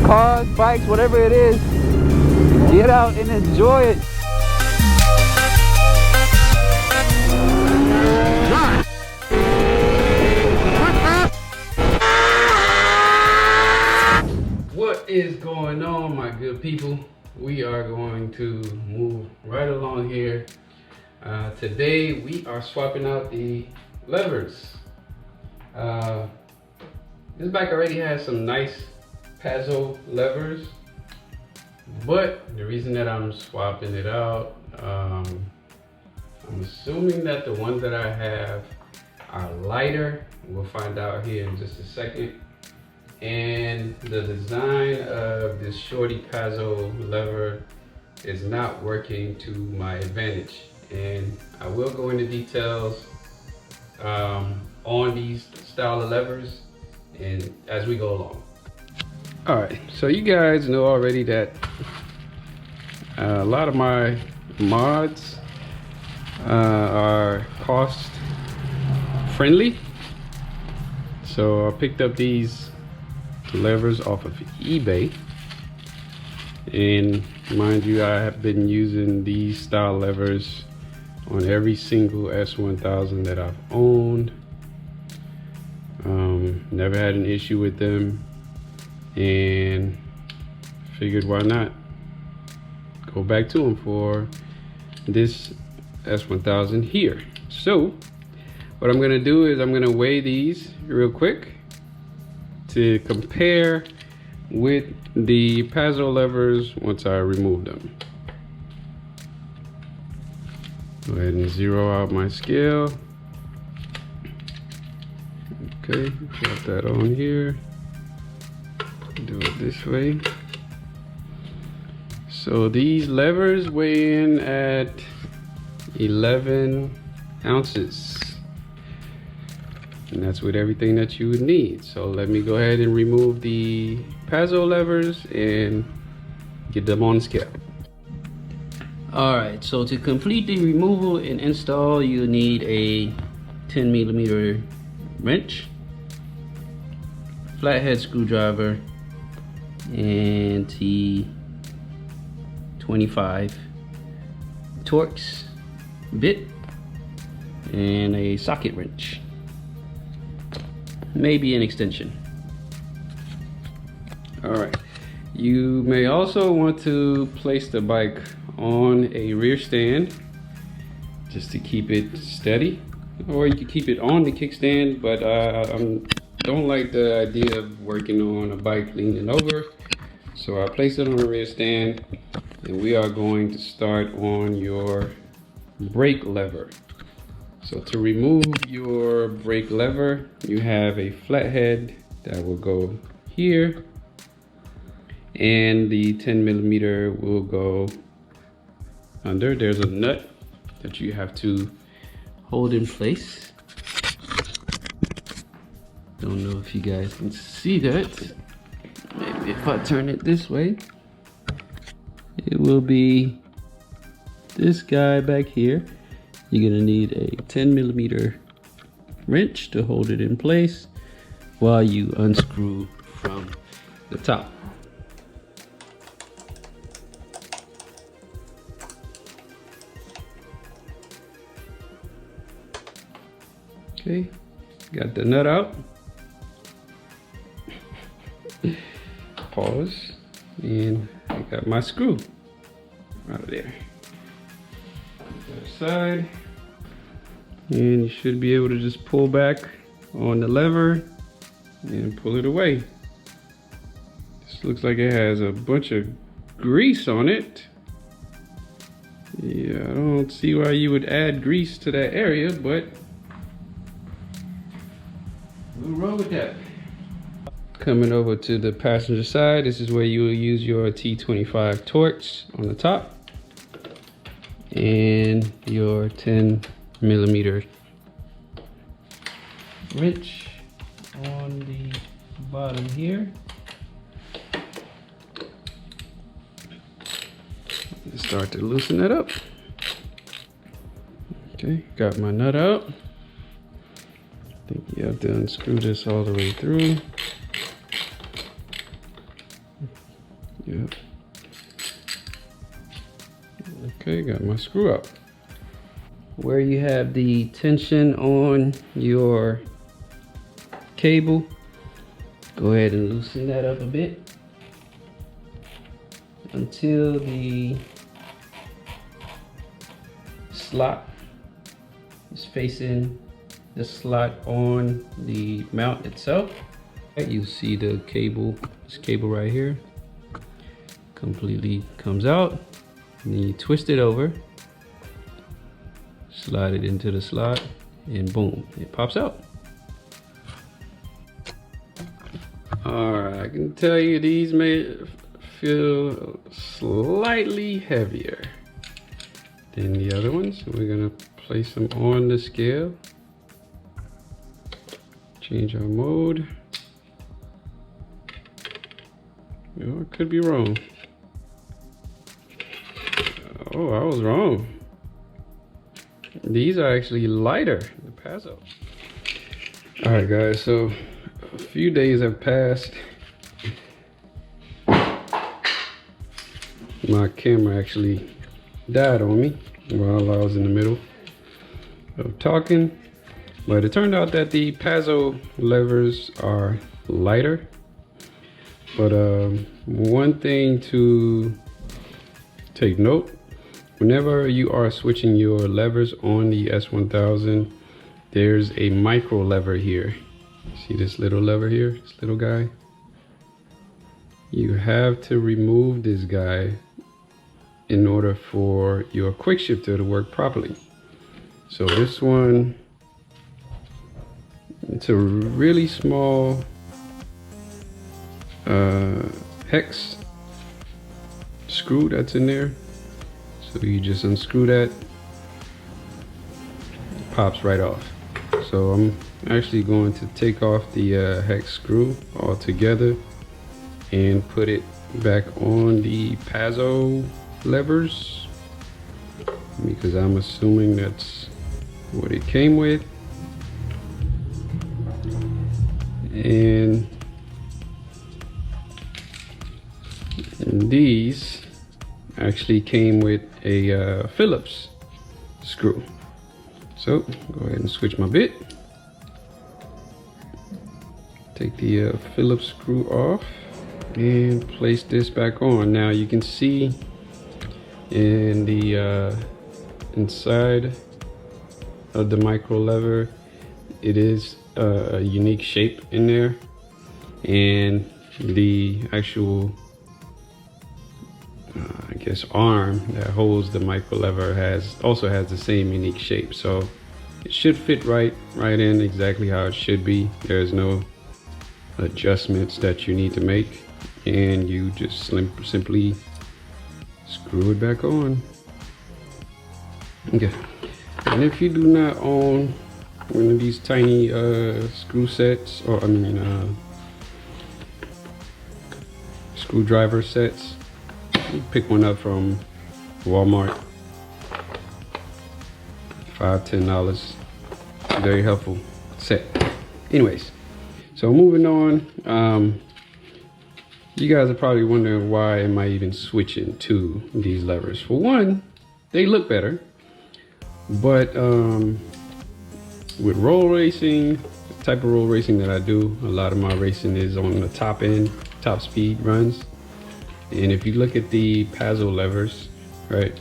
Cars, bikes, whatever it is, get out and enjoy it. What is going on, my good people? We are going to move right along here. Today we are swapping out the levers. This bike already has some nice Pazzo levers, but the reason that I'm swapping it out, I'm assuming that the ones that I have are lighter. We'll find out here in just a second. And the design of this shorty Pazzo lever is not working to my advantage, and I will go into details on these style of levers and as we go along. All right, so you guys know already that a lot of my mods are cost friendly. So I picked up these levers off of eBay, and mind you, I have been using these style levers on every single S1000 that I've owned. Never had an issue with them, and figured why not go back to them for this S1000 here. So what I'm gonna do is I'm gonna weigh these real quick to compare with the Pazzo levers once I remove them. Go ahead and zero out my scale. Okay, drop that on here. Do it this way. So these levers weigh in at 11 ounces. And that's with everything that you would need. So let me go ahead and remove the Pazzo levers and get them on the scale. All right, so to complete the removal and install, you need a 10mm wrench, flathead screwdriver, and T25 Torx bit, and a socket wrench, maybe an extension. All right, you may also want to place the bike on a rear stand just to keep it steady, or you can keep it on the kickstand, but I don't like the idea of working on a bike leaning over, so I place it on a rear stand, and we are going to start on your brake lever. So to remove your brake lever, you have a flathead that will go here, and the 10mm will go under. There's a nut that you have to hold in place. Don't know if you guys can see that. Maybe if I turn it this way, it will be this guy back here. You're gonna need a 10mm wrench to hold it in place while you unscrew from the top. Okay, got the nut out. Pause, and I got my screw out of there. Other side, and you should be able to just pull back on the lever and pull it away. This looks like it has a bunch of grease on it. Yeah, I don't see why you would add grease to that area, but we'll roll with that. Coming over to the passenger side, this is where you will use your T25 torch on the top and your 10mm wrench on the bottom here. Start to loosen it up. Okay, got my nut out. I think you have to unscrew this all the way through. Yep. Okay, got my screw up. Where you have the tension on your cable, go ahead and loosen that up a bit until the slot is facing the slot on the mount itself. You see the cable, this cable right here, completely comes out. And then you twist it over, slide it into the slot, and boom, it pops out. Alright, I can tell you these may feel slightly heavier than the other ones. We're gonna place them on the scale. Change our mode. Oh, I could be wrong. Oh, I was wrong. These are actually lighter, the Pazzo. Alright guys, so a few days have passed. My camera actually died on me while I was in the middle of talking. But it turned out that the Pazzo levers are lighter. But one thing to take note, whenever you are switching your levers on the S1000, there's a micro lever here. See this little lever here, this little guy? You have to remove this guy in order for your quick shifter to work properly. So this one, it's a really small hex screw that's in there. So you just unscrew that, it pops right off. So I'm actually going to take off the hex screw altogether and put it back on the Pazzo levers, because I'm assuming that's what it came with. And these actually came with a Phillips screw. So go ahead and switch my bit. Take the Phillips screw off and place this back on. Now you can see in the inside of the micro lever, it is a unique shape in there, and the actual I guess arm that holds the micro lever also has the same unique shape. So it should fit right in exactly how it should be. There's no adjustments that you need to make, and you just simply screw it back on. Okay, and if you do not own one of these tiny screw sets, or screwdriver sets, you pick one up from Walmart, $5–10, very helpful set. Anyways, so moving on, you guys are probably wondering, why am I even switching to these levers? For one, they look better, but with roll racing, the type of roll racing that I do, a lot of my racing is on the top end, top speed runs. And if you look at the Pazzo levers, right,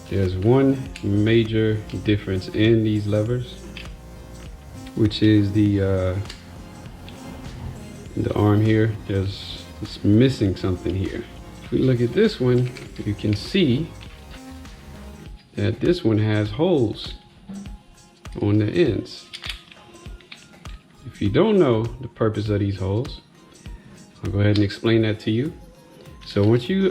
there's one major difference in these levers, which is the arm here. It's missing something here. If we look at this one, you can see that this one has holes on the ends. If you don't know the purpose of these holes, I'll go ahead and explain that to you. So once you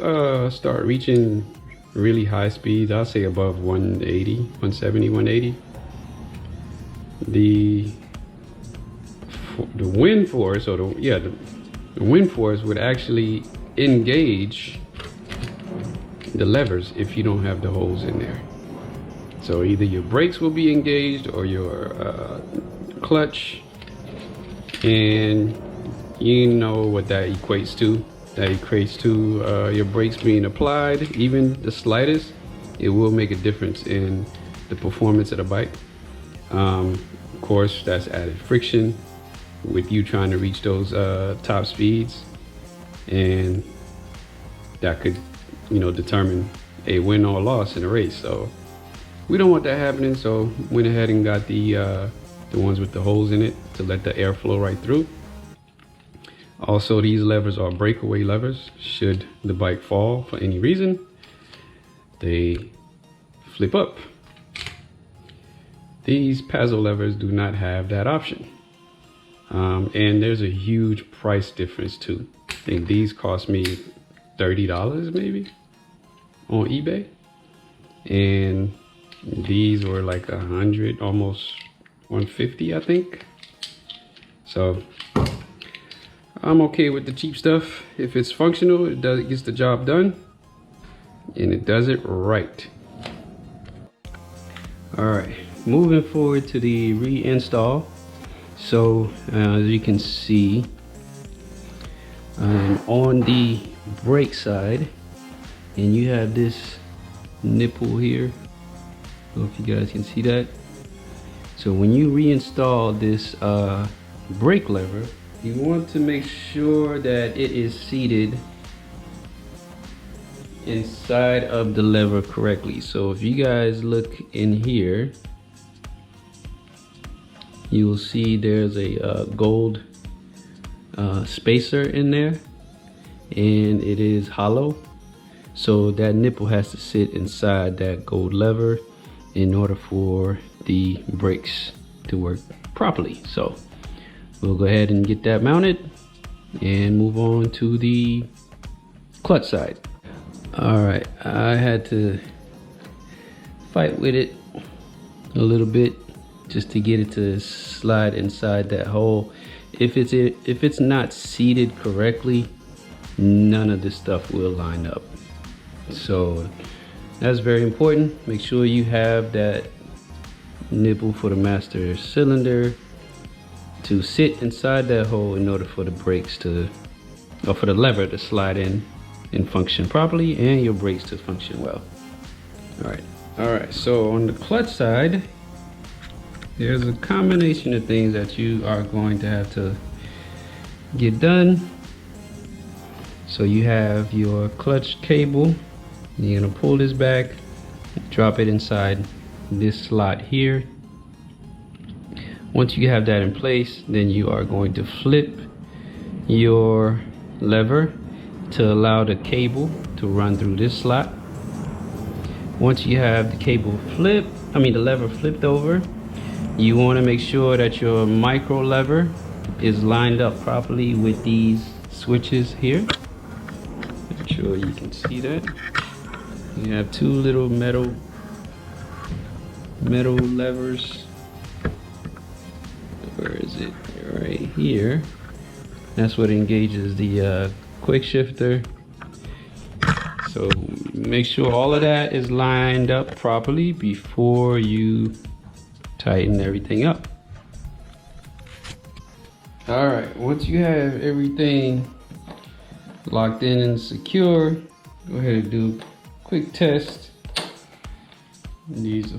start reaching really high speeds, I'll say above 180, 170, 180, the wind force, or the wind force would actually engage the levers if you don't have the holes in there. So either your brakes will be engaged or your clutch, and you know what that equates to. That equates to your brakes being applied, even the slightest. It will make a difference in the performance of the bike. Of course, that's added friction with you trying to reach those top speeds, and that could, you know, determine a win or loss in a race. So we don't want that happening, so went ahead and got the ones with the holes in it to let the air flow right through. Also, these levers are breakaway levers. Should the bike fall for any reason, they flip up. These Pazzo levers do not have that option. And there's a huge price difference too. I think these cost me $30 maybe on eBay. And these were like 100, almost 150, I think. So I'm okay with the cheap stuff. If it's functional, it gets the job done, and it does it right. All right, moving forward to the reinstall. So as you can see, on the brake side, and you have this nipple here. I don't know if you guys can see that. So when you reinstall this brake lever, you want to make sure that it is seated inside of the lever correctly. So if you guys look in here, you will see there's a gold spacer in there, and it is hollow. So that nipple has to sit inside that gold lever in order for the brakes to work properly. So we'll go ahead and get that mounted and move on to the clutch side. All right, I had to fight with it a little bit just to get it to slide inside that hole. If it's not seated correctly, none of this stuff will line up. So that's very important. Make sure you have that nipple for the master cylinder to sit inside that hole in order for the brakes to, or for the lever to slide in and function properly, and your brakes to function well. All right, so on the clutch side, there's a combination of things that you are going to have to get done. So you have your clutch cable. You're gonna pull this back, drop it inside this slot here. Once you have that in place, then you are going to flip your lever to allow the cable to run through this slot. Once you have the cable flipped, the lever flipped over, you want to make sure that your micro lever is lined up properly with these switches here. Make sure you can see that. You have two little metal levers. Where is it? Right here. That's what engages the quick shifter. So make sure all of that is lined up properly before you tighten everything up. All right, once you have everything locked in and secure, go ahead and do a quick test. These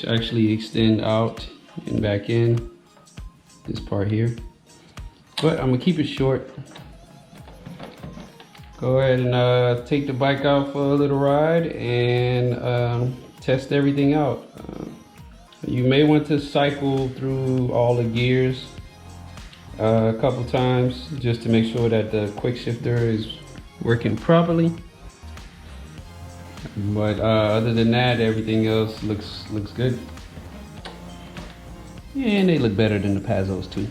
actually extend out and back in, this part here, but I'm gonna keep it short. Go ahead and take the bike out for a little ride and test everything out. You may want to cycle through all the gears a couple times just to make sure that the quick shifter is working properly. But other than that, everything else looks good. And they look better than the Pazos too.